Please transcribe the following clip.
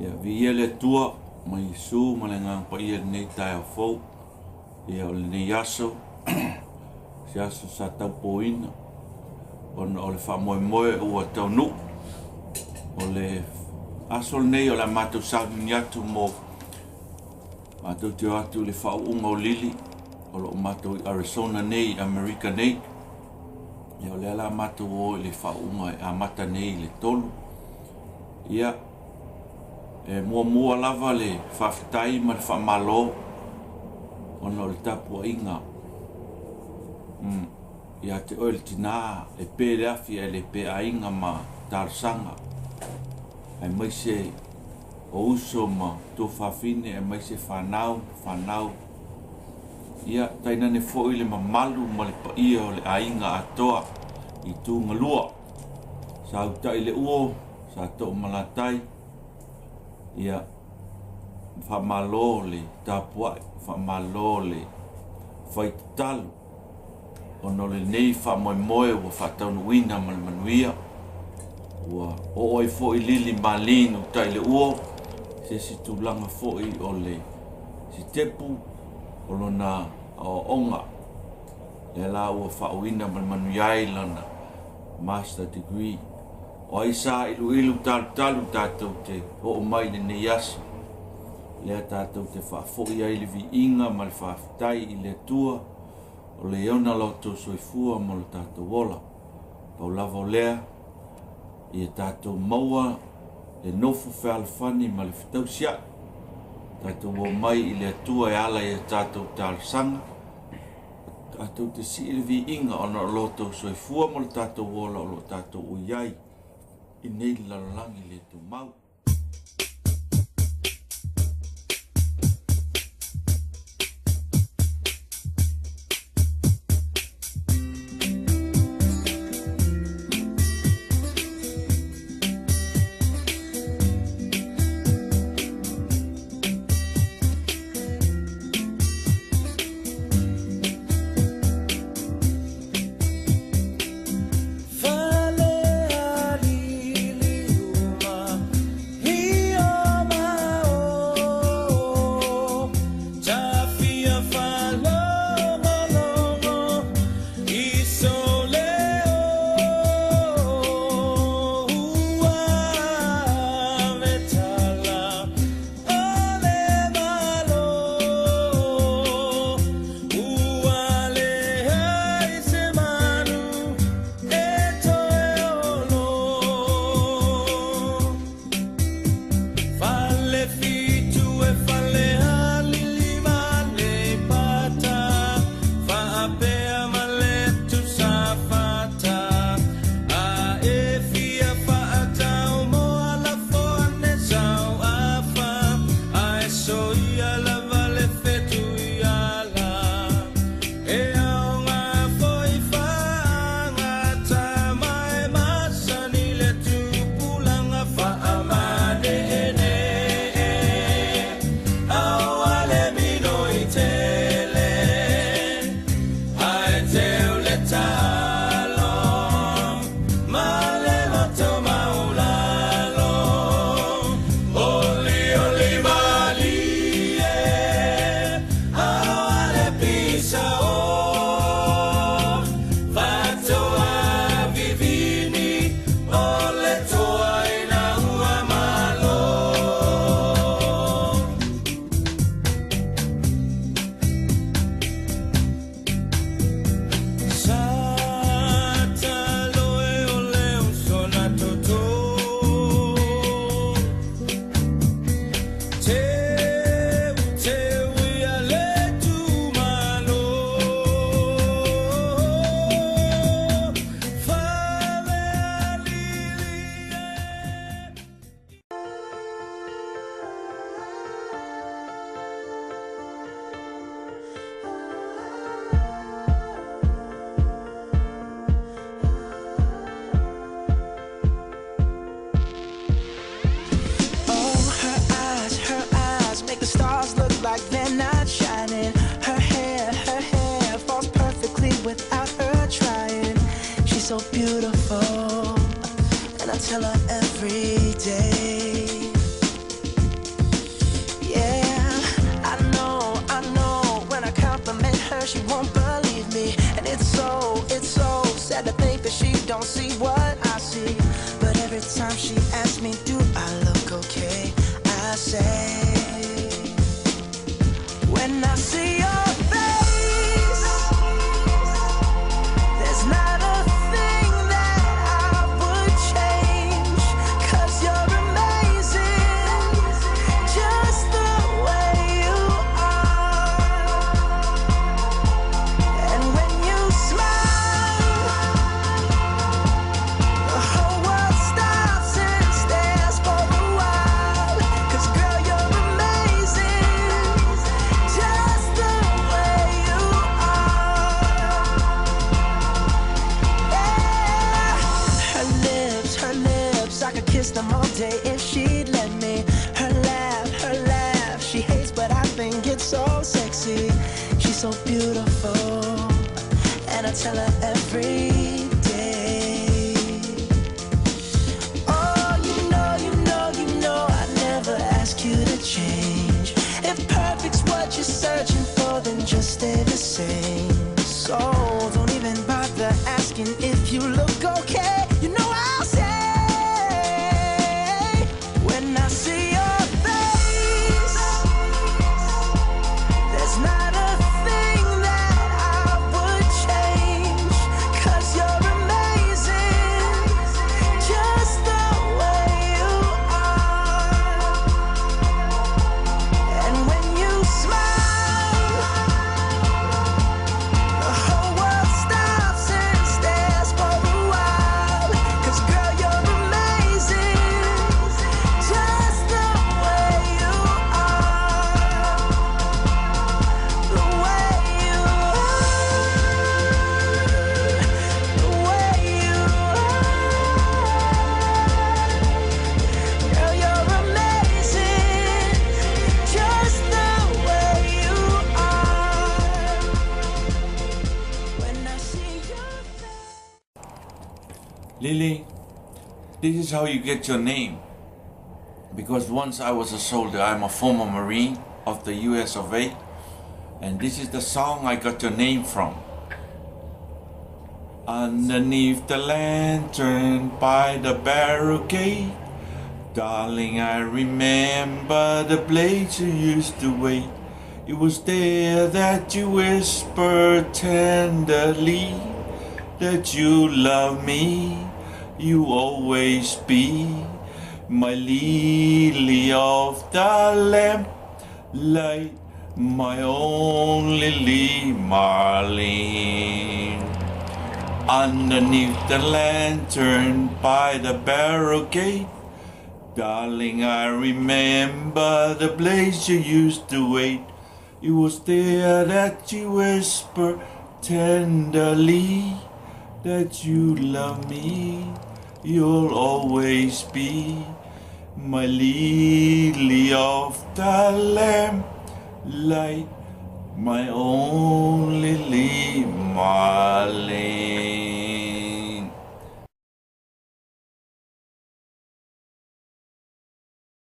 Ia vi le tua mai su malengang pa ia nei tai fo. Ia o le nei aso. Si aso sa tau poina. On o le fa moe moe ua tau nu. O le aso nei o la matu sa nyatu mo. Matu te atu le fa unga o lili. O lo matu Arizona nei, America nei. Ia o le la matu o le fa unga a mata nei le tolu. Ia e mua lava le whawhitai ma le whamalo ono le tapu inga. Ia te oe le tina le pere afi e le pe ainga ma tarsanga. Ai mai se o uso ma tō whawhine e mai se whanau. Ia taina ne fōi le mamalu ma le paia o le ainga atoa i tūnga lua. Sa uta'i le uo, sa tō malatai. Ia whamalo le tapuai, whamalo le whaitatalu. Ono le nei whamoemoe ua whataunuina ma le manuia. Ua ooi fōi LilyMarleen Jean Uta'ileuo. Se si tūlanga fōi o le si tepu o lona o onga. Le la ua whauina ma le manuiai lana master degree. O ai sa ilu talu tātou te o mai ne yasa. Lea tātou te whaafoi ai le vi inga ma le whaafitai i le tua. O le iona loto soifua mo le tātou wola. Pau lava o lea. I tātou maua le nofu whaalfani ma le whitausia. Tātou o mai i le tua e ala i tātou tālasanga. Tātou te si le vi inga o na loto soifua mo le tātou wola o lo tātou uiai. I nei lalalangi le tu mau. So beautiful, and I tell her every day. see what I see. But every time she asks me, do I look okay? I say, when I see your face, there's not a thing that I would change. 'Cause you're amazing, just the way you are. And when you smile, the whole world stops and stares for a while. 'Cause girl, you're amazing, just the way you are. Yeah. Her lips, I could kiss them all day if she'd let me. Her laugh, she hates but I think it's so sexy. She's so beautiful, and I tell her every day. Oh, you know, I never ask you to change. If perfect's what you're searching for, then just stay the same. So don't even bother asking if you look okay. You know I'll say, when I see your face, there's not a thing that I would change. 'Cause you're amazing, just the way you are. And when you smile, the whole world stops and stares for a while. 'Cause girl, you're amazing, just the way you are. The way you are. The way you are. Girl, you're amazing, just the way you are. When I see your face. Lily, this is how you get your name. Because once I was a soldier, I'm a former Marine of the US of A. And this is the song I got your name from. Underneath the lantern by the barricade, darling, I remember the place you used to wait. It was there that you whispered tenderly that you love me, you always be my lily of the lamplight, my only LilyMarleen. Underneath the lantern by the barricade, darling, I remember the place you used to wait. It was there that you whispered tenderly that you love me, you'll always be my lily of the lamplight, my only LilyMarleen.